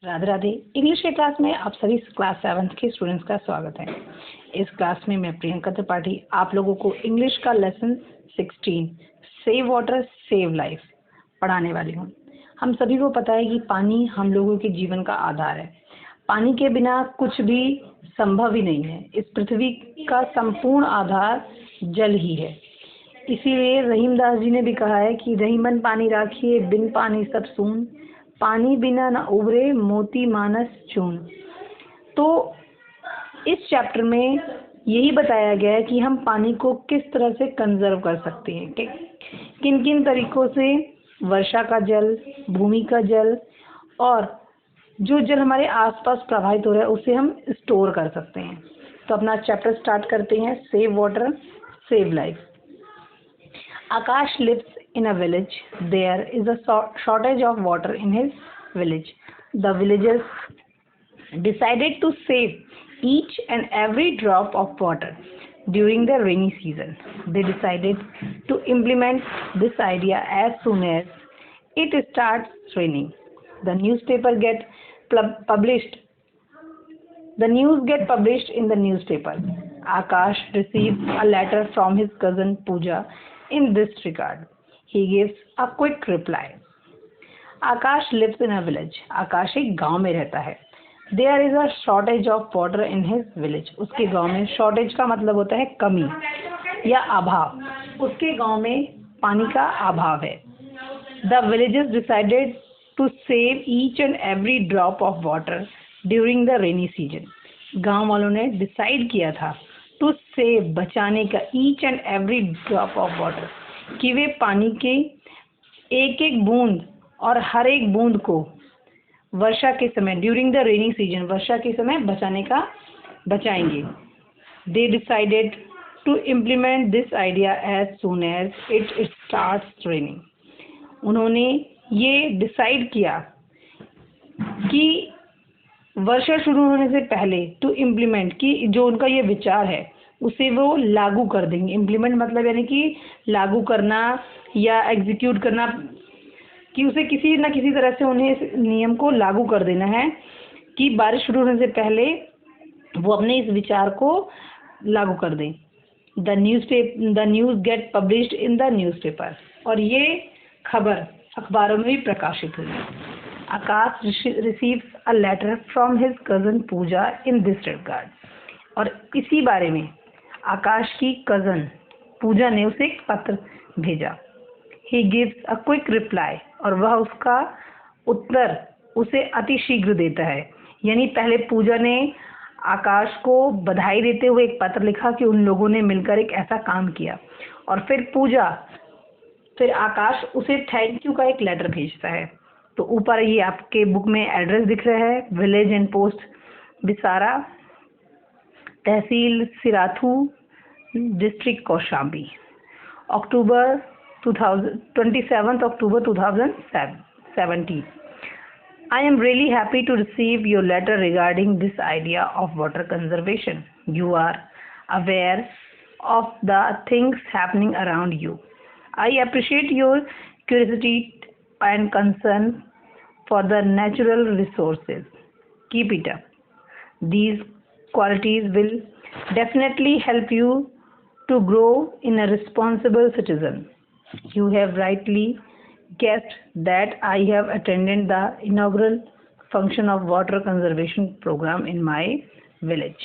Radhe Radhe. English के class में आप सभी क्लास 7th के स्टूडेंट्स का स्वागत है। इस क्लास में मैं प्रियंका त्रिपाठी आप लोगों को इंग्लिश का lesson 16 save water save life पढ़ाने वाली हूँ। हम सभी को पता है कि पानी हम लोगों के जीवन का आधार है। पानी के बिना कुछ भी संभव ही नहीं है। इस पृथ्वी का संपूर्ण आधार जल ही है। इसीलिए रहीमदास जी ने भी कहा है कि रहीमन पानी राखिए बिन पानी सब सून, पानी बिना न उबरे मोती मानस चून। तो इस चैप्टर में यही बताया गया है कि हम पानी को किस तरह से कंजर्व कर सकते हैं, किन किन तरीकों से वर्षा का जल, भूमि का जल और जो जल हमारे आसपास प्रवाहित हो रहा है उसे हम स्टोर कर सकते हैं। तो अपना चैप्टर स्टार्ट करते हैं। Save water save life. Akash lives in a village. There is a shortage of water in his village. The villagers decided to save each and every drop of water during the rainy season. They decided to implement this idea as soon as it starts raining. The newspaper get published. The news get published in the newspaper. Akash receives a letter from his cousin Pooja. In this regard, he gives a quick reply. Akash lives in a village. आकाश एक गांव में रहता है। There is a shortage of water in his village. उसके गांव में shortage का मतलब होता है कमी या अभाव। उसके गांव में पानी का अभाव है। The villagers decided to save each and every drop of water during the rainy season. गांव वालों ने डिसाइड किया था टू सेव बचाने का each and every drop of water कि वे पानी के एक एक बूंद और हर एक बूंद को वर्षा के समय ड्यूरिंग द रेनी सीजन वर्षा के समय बचाएंगे। They decided to implement this idea as soon as it starts raining. उन्होंने ये डिसाइड किया कि वर्षा शुरू होने से पहले टू इम्प्लीमेंट कि जो उनका ये विचार है उसे वो लागू कर देंगे। इम्प्लीमेंट मतलब यानी कि लागू करना या एग्जीक्यूट करना, कि उसे किसी न किसी तरह से उन्हें इस नियम को लागू कर देना है कि बारिश शुरू होने से पहले वो अपने इस विचार को लागू कर दें। The news get published in the newspaper. और ये खबर अखबारों में भी प्रकाशित हुई। Akash receives a letter from his cousin Pooja in this regard. और इसी बारे में आकाश की कज़न पूजा ने उसे एक पत्र भेजा। He gives a quick reply. और वह उसका उत्तर उसे अतिशीघ्र देता है। यानी पहले पूजा ने आकाश को बधाई देते हुए एक पत्र लिखा कि उन लोगों ने मिलकर एक ऐसा काम किया, और फिर आकाश उसे थैंक यू का एक लेटर भेजता है। तो ऊपर ये आपके बुक में एड्रेस दिख रहा है, विलेज एंड पोस्ट बिसारा, तहसील Sirathu, district Kaushambi, 27 October 2017. I am really happy to receive your letter regarding this idea of water conservation. You are aware of the things happening around you. I appreciate your curiosity and concern for the natural resources. Keep it up. These qualities will definitely help you to grow in a responsible citizen. You have rightly guessed that I have attended the inaugural function of water conservation program in my village.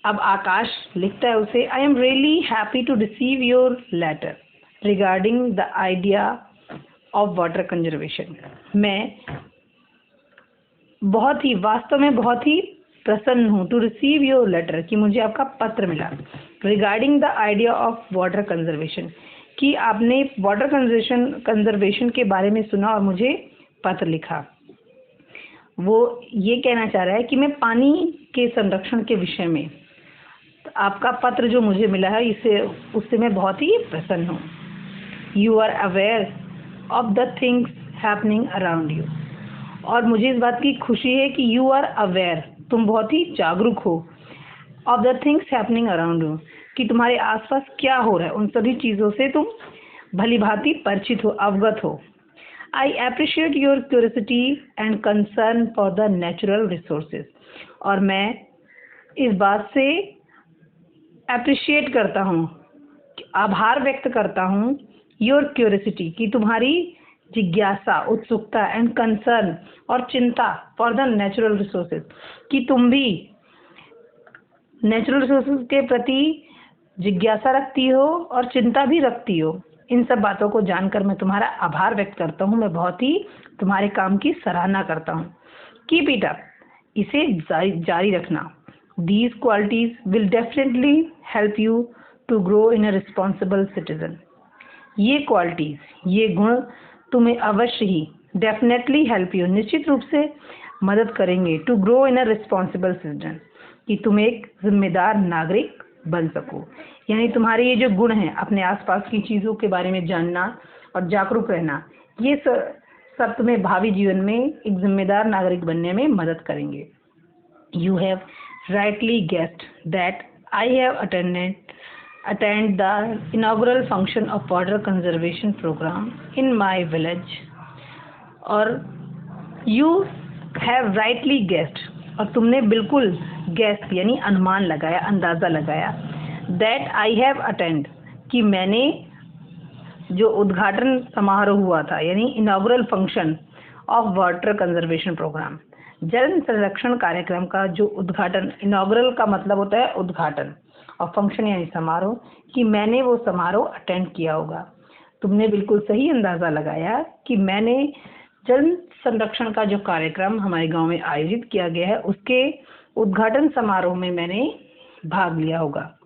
अब आकाश लिखता है उसे, I am really happy to receive your letter regarding the idea of water conservation. मैं वास्तव में बहुत ही प्रसन्न हूँ टू रिसीव योर लेटर कि मुझे आपका पत्र मिला। Regarding the idea of water conservation कि आपने वाटर कंजर्वेशन के बारे में सुना और मुझे पत्र लिखा। वो ये कहना चाह रहा है कि मैं पानी के संरक्षण के विषय में आपका पत्र जो मुझे मिला है उससे मैं बहुत ही प्रसन्न हूँ। You are aware of the things happening around you. और मुझे इस बात की खुशी है कि यू आर अवेयर, तुम बहुत ही जागरूक हो, of the things happening around you, कि तुम्हारे आसपास क्या हो रहा है उन सभी चीज़ों से तुम भली भांति परिचित हो, अवगत हो। I appreciate your curiosity and concern for the natural resources. और मैं इस बात से अप्रिशिएट करता हूँ, आभार व्यक्त करता हूँ, योर क्यूरियोसिटी की तुम्हारी जिज्ञासा, उत्सुकता, एंड कंसर्न और चिंता फॉर द नेचुरल रिसोर्सेज कि तुम भी नेचुरल रिसोर्सेज के प्रति जिज्ञासा रखती हो और चिंता भी रखती हो। इन सब बातों को जानकर मैं तुम्हारा आभार व्यक्त करता हूँ। मैं बहुत ही तुम्हारे काम की सराहना करता हूँ। कीप इट अप, इसे जारी रखना। These qualities will definitely help you to grow in a responsible citizen. ये क्वालिटीज, ये गुण तुम्हें अवश्य ही डेफिनेटली हेल्प यू, निश्चित रूप से मदद करेंगे, to grow in a responsible citizen, कि तुम एक जिम्मेदार नागरिक बन सको। यानी तुम्हारे ये जो गुण हैं, अपने आसपास की चीज़ों के बारे में जानना और जागरूक रहना, ये सब तुम्हें भावी जीवन में एक जिम्मेदार नागरिक बनने में मदद करेंगे। You have rightly guessed that I have attend the inaugural function of water conservation program in my village। और you have rightly guessed, और तुमने बिल्कुल guess यानी अनुमान लगाया, अंदाज़ा लगाया, that I have attend कि मैंने जो उद्घाटन समारोह हुआ था, यानी inaugural function of water conservation programme, जल संरक्षण कार्यक्रम का जो उद्घाटन, इनॉग्रल का मतलब होता है उद्घाटन और फंक्शन यानी समारोह, कि मैंने वो समारोह अटेंड किया होगा। तुमने बिल्कुल सही अंदाज़ा लगाया कि मैंने जल संरक्षण का जो कार्यक्रम हमारे गांव में आयोजित किया गया है, उसके उद्घाटन समारोह में मैंने भाग लिया होगा।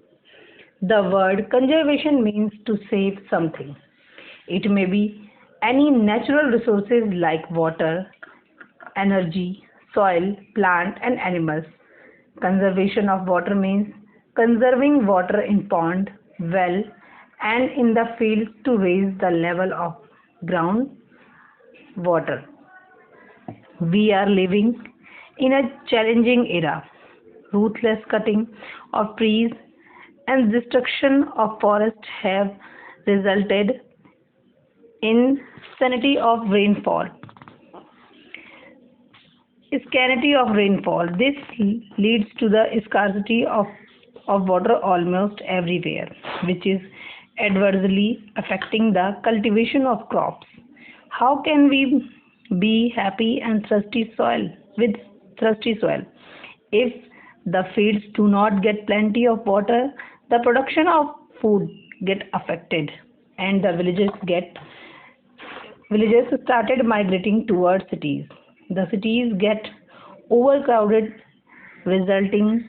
The word conservation means to save something. It may be any natural resources like water, energy, soil, plant and animals. Conservation of water means conserving water in pond, well and in the field to raise the level of ground water. We are living in a challenging era. Ruthless cutting of trees and destruction of forests have resulted in scarcity of rainfall. This leads to the scarcity of water almost everywhere, which is adversely affecting the cultivation of crops. How can we be happy and thirsty soil if the fields do not get plenty of water? The production of food get affected, and the villagers started migrating towards cities. The cities get overcrowded, resulting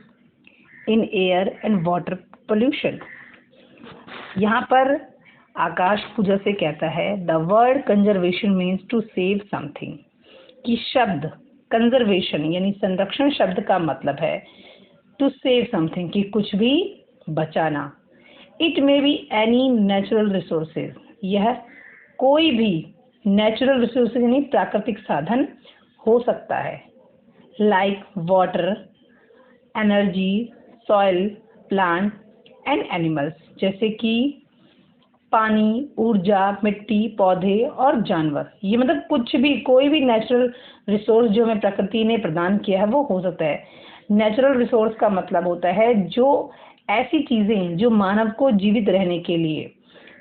in air and water pollution. यहाँ पर आकाश पूजा से कहता है, the word conservation means to save something, कि शब्द conservation यानी संरक्षण शब्द का मतलब है to save something, कि कुछ भी बचाना। It may be any natural resources, यह कोई भी natural resources यानी प्राकृतिक साधन हो सकता है, like water, energy, soil, plant and animals, जैसे कि पानी, ऊर्जा, मिट्टी, पौधे और जानवर। ये मतलब कुछ भी, कोई भी नेचुरल रिसोर्स जो हमें प्रकृति ने प्रदान किया है वो हो सकता है। नेचुरल रिसोर्स का मतलब होता है जो ऐसी चीज़ें जो मानव को जीवित रहने के लिए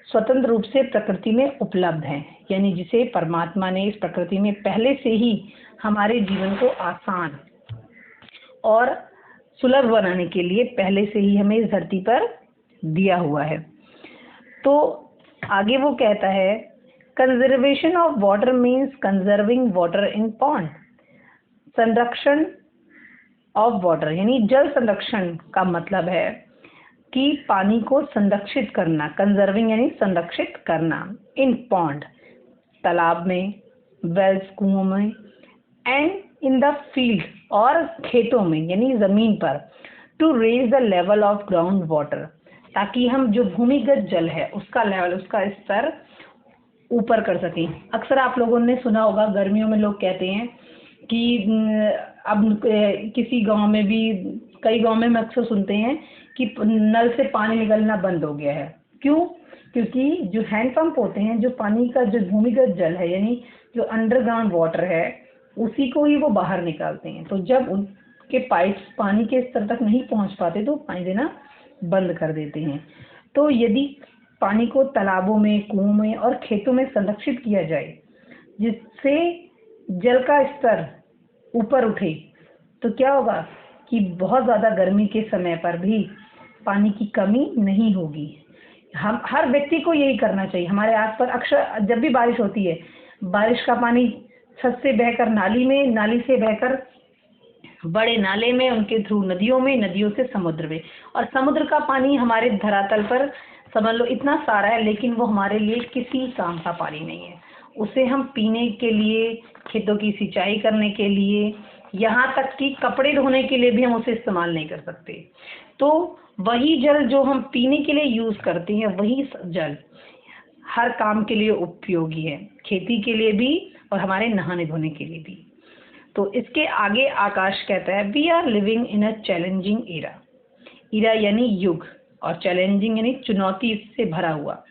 स्वतंत्र रूप से प्रकृति में उपलब्ध हैं, यानी जिसे परमात्मा ने इस प्रकृति में पहले से ही हमारे जीवन को आसान और सुलभ बनाने के लिए पहले से ही हमें इस धरती पर दिया हुआ है। तो आगे वो कहता है, conservation of water means conserving water in pond. संरक्षण ऑफ वाटर यानी जल संरक्षण का मतलब है कि पानी को संरक्षित करना, कंजर्विंग यानी संरक्षित करना, इन पॉन्ड तालाब में, वेल्स कुओं में, एंड इन द फील्ड और खेतों में यानी ज़मीन पर, to raise the level of ground water, ताकि हम जो भूमिगत जल है उसका लेवल, उसका स्तर ऊपर कर सकें। अक्सर आप लोगों ने सुना होगा, गर्मियों में लोग कहते हैं कि अब किसी गांव में भी, कई गांव में अक्सर सुनते हैं कि नल से पानी निकलना बंद हो गया है, क्यों? क्योंकि जो हैंडपंप होते हैं, जो पानी का जो भूमिगत जल है यानी जो अंडरग्राउंड वाटर है, उसी को ही वो बाहर निकालते हैं। तो जब उनके पाइप्स पानी के स्तर तक नहीं पहुंच पाते तो पानी देना बंद कर देते हैं। तो यदि पानी को तालाबों में, कुओं में और खेतों में संरक्षित किया जाए, जिससे जल का स्तर ऊपर उठे, तो क्या होगा कि बहुत ज़्यादा गर्मी के समय पर भी पानी की कमी नहीं होगी। हम हर व्यक्ति को यही करना चाहिए। हमारे आसपास अक्सर जब भी बारिश होती है, बारिश का पानी छत से बहकर नाली में, नाली से बहकर बड़े नाले में, उनके थ्रू नदियों में, नदियों से समुद्र में, और समुद्र का पानी हमारे धरातल पर समझ लो इतना सारा है, लेकिन वो हमारे लिए किसी काम का पानी नहीं है। उसे हम पीने के लिए, खेतों की सिंचाई करने के लिए, यहाँ तक कि कपड़े धोने के लिए भी हम उसे इस्तेमाल नहीं कर सकते। तो वही जल जो हम पीने के लिए यूज करते हैं, वही जल हर काम के लिए उपयोगी है, खेती के लिए भी और हमारे नहाने धोने के लिए भी। तो इसके आगे आकाश कहता है, we are living in a challenging era. Era यानी युग, और चैलेंजिंग यानी चुनौती से भरा हुआ।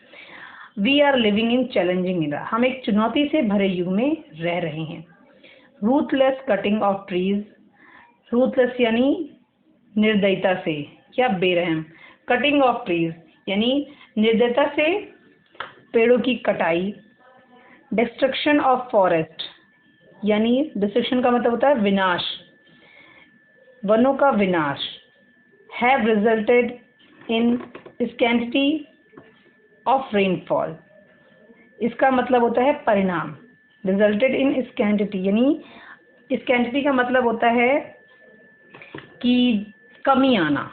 We are living in challenging era, हम एक चुनौती से भरे युग में रह रहे हैं। Ruthless cutting of trees, ruthless यानी निर्दयता से या बेरहम, कटिंग ऑफ ट्रीज यानी निर्दयता से पेड़ों की कटाई, डिस्ट्रक्शन ऑफ फॉरेस्ट यानी डिस्ट्रक्शन का मतलब होता है विनाश, वनों का विनाश, have resulted in scantity of rainfall, इसका मतलब होता है परिणाम। रिजल्टेड इन स्कैंटिटी यानी स्कैंटिटी का मतलब होता है कि कमी आना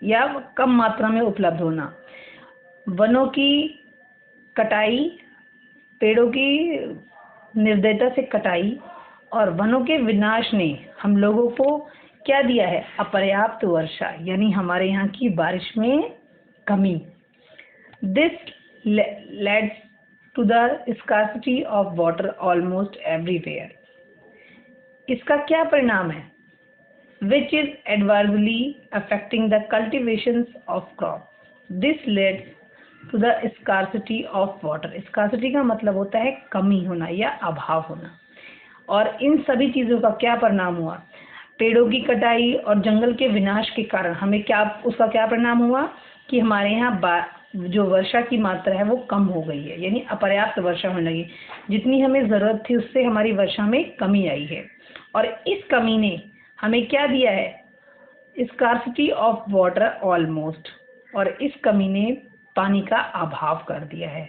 या कम मात्रा में उपलब्ध होना। वनों की कटाई, पेड़ों की निर्दयता से कटाई और वनों के विनाश ने हम लोगों को क्या दिया है? अपर्याप्त वर्षा यानी हमारे यहाँ की बारिश में कमी। This leads to the scarcity of water almost everywhere, इसका क्या परिणाम है? Which is adversely affecting the cultivations of crop. This leads to the scarcity of water, scarcity का मतलब होता है कमी होना या अभाव होना। और इन सभी चीज़ों का क्या परिणाम हुआ? पेड़ों की कटाई और जंगल के विनाश के कारण हमें क्या, उसका क्या परिणाम हुआ कि हमारे यहाँ जो वर्षा की मात्रा है वो कम हो गई है, यानी अपर्याप्त वर्षा होने लगी। जितनी हमें ज़रूरत थी उससे हमारी वर्षा में कमी आई है। और इस कमी ने हमें क्या दिया है? स्कार्सिटी ऑफ वाटर ऑलमोस्ट, और इस कमी ने पानी का अभाव कर दिया है।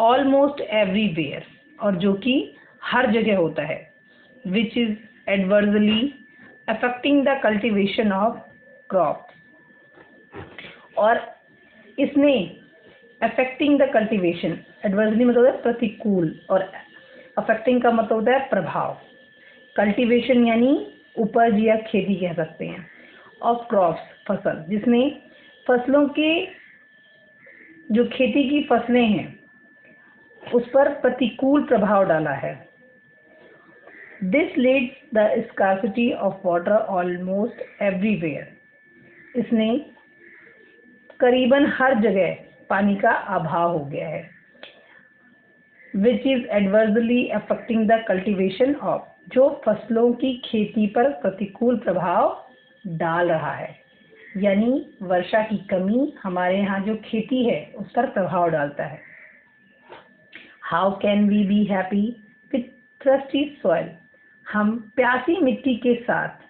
ऑलमोस्ट एवरीवेयर, और जो कि हर जगह होता है। Which is adversely affecting the cultivation of crop, और इसने अफेक्टिंग द कल्टिवेशन, एडवर्सली मतलब होता है प्रतिकूल, और अफेक्टिंग का मतलब होता है प्रभाव। कल्टिवेशन यानी उपज या खेती कह सकते हैं, ऑफ क्रॉप्स फसल, जिसने फसलों के जो खेती की फसलें हैं उस पर प्रतिकूल प्रभाव डाला है। This leads the scarcity of water almost everywhere, इसने करीबन हर जगह पानी का अभाव हो गया है। Which is adversely affecting the cultivation of, जो फसलों की खेती पर प्रतिकूल प्रभाव डाल रहा है, यानी वर्षा की कमी हमारे यहाँ जो खेती है उस पर प्रभाव डालता है। How can we be happy with thirsty soil, हम प्यासी मिट्टी के साथ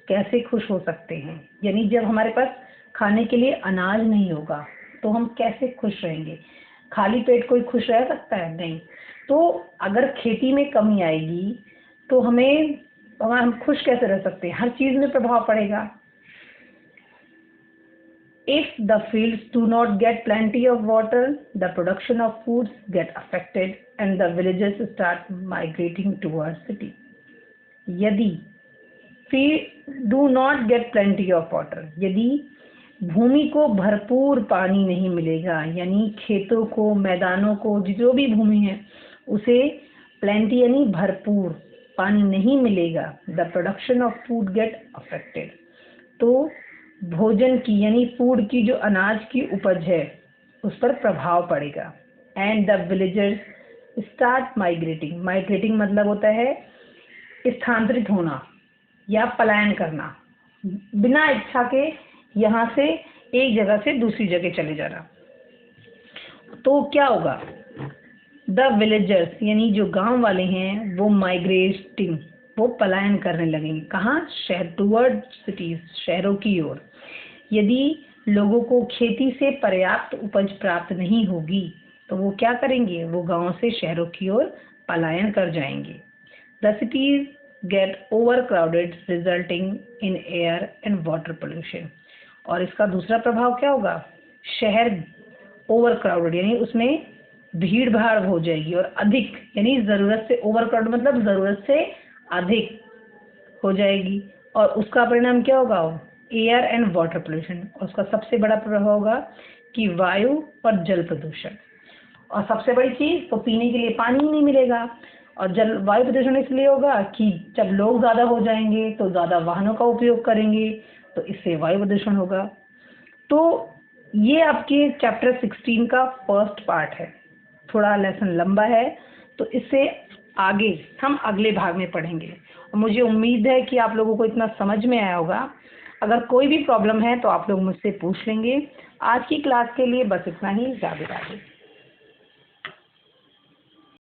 कैसे खुश हो सकते हैं? यानी जब हमारे पास खाने के लिए अनाज नहीं होगा तो हम कैसे खुश रहेंगे? खाली पेट कोई खुश रह सकता है? नहीं। तो अगर खेती में कमी आएगी तो हम खुश कैसे रह सकते हैं? हर चीज में प्रभाव पड़ेगा। If the fields do not get plenty of water, the production of foods get affected and the villagers start migrating towards city. यदि fields do not get plenty of water, यदि भूमि को भरपूर पानी नहीं मिलेगा, यानी खेतों को, मैदानों को, जो भी भूमि है उसे plenty यानी भरपूर पानी नहीं मिलेगा, the production of food get affected, तो भोजन की यानी फूड की जो अनाज की उपज है उस पर प्रभाव पड़ेगा। And the villagers start migrating. Migrating मतलब होता है स्थानांतरित होना या पलायन करना, बिना इच्छा के यहाँ से एक जगह से दूसरी जगह चले जाना। तो क्या होगा, द विलेजर्स यानी जो गांव वाले हैं वो माइग्रेटिंग, वो पलायन करने लगेंगे। कहाँ? शहर, टूवर्ड सिटीज, शहरों की ओर। यदि लोगों को खेती से पर्याप्त उपज प्राप्त नहीं होगी तो वो क्या करेंगे, वो गांव से शहरों की ओर पलायन कर जाएंगे। The cities get over crowded resulting in air and water pollution. और इसका दूसरा प्रभाव क्या होगा, शहर ओवर क्राउडेड यानी उसमें भीड़ भाड़ हो जाएगी और अधिक यानी जरूरत से, ओवर क्राउड मतलब जरूरत से अधिक हो जाएगी। और उसका परिणाम क्या होगा, एयर एंड वाटर पोल्यूशन। और उसका सबसे बड़ा प्रभाव होगा कि वायु और जल प्रदूषण। और सबसे बड़ी चीज तो पीने के लिए पानी ही नहीं मिलेगा। और जल वायु प्रदूषण इसलिए होगा कि जब लोग ज़्यादा हो जाएंगे तो ज़्यादा वाहनों का उपयोग करेंगे, तो इससे वायु प्रदूषण होगा। तो ये आपके चैप्टर 16 का फर्स्ट पार्ट है। थोड़ा लेसन लंबा है, तो इससे आगे हम अगले भाग में पढ़ेंगे। और मुझे उम्मीद है कि आप लोगों को इतना समझ में आया होगा। अगर कोई भी प्रॉब्लम है तो आप लोग मुझसे पूछ लेंगे। आज की क्लास के लिए बस इतना ही। राधे राधे।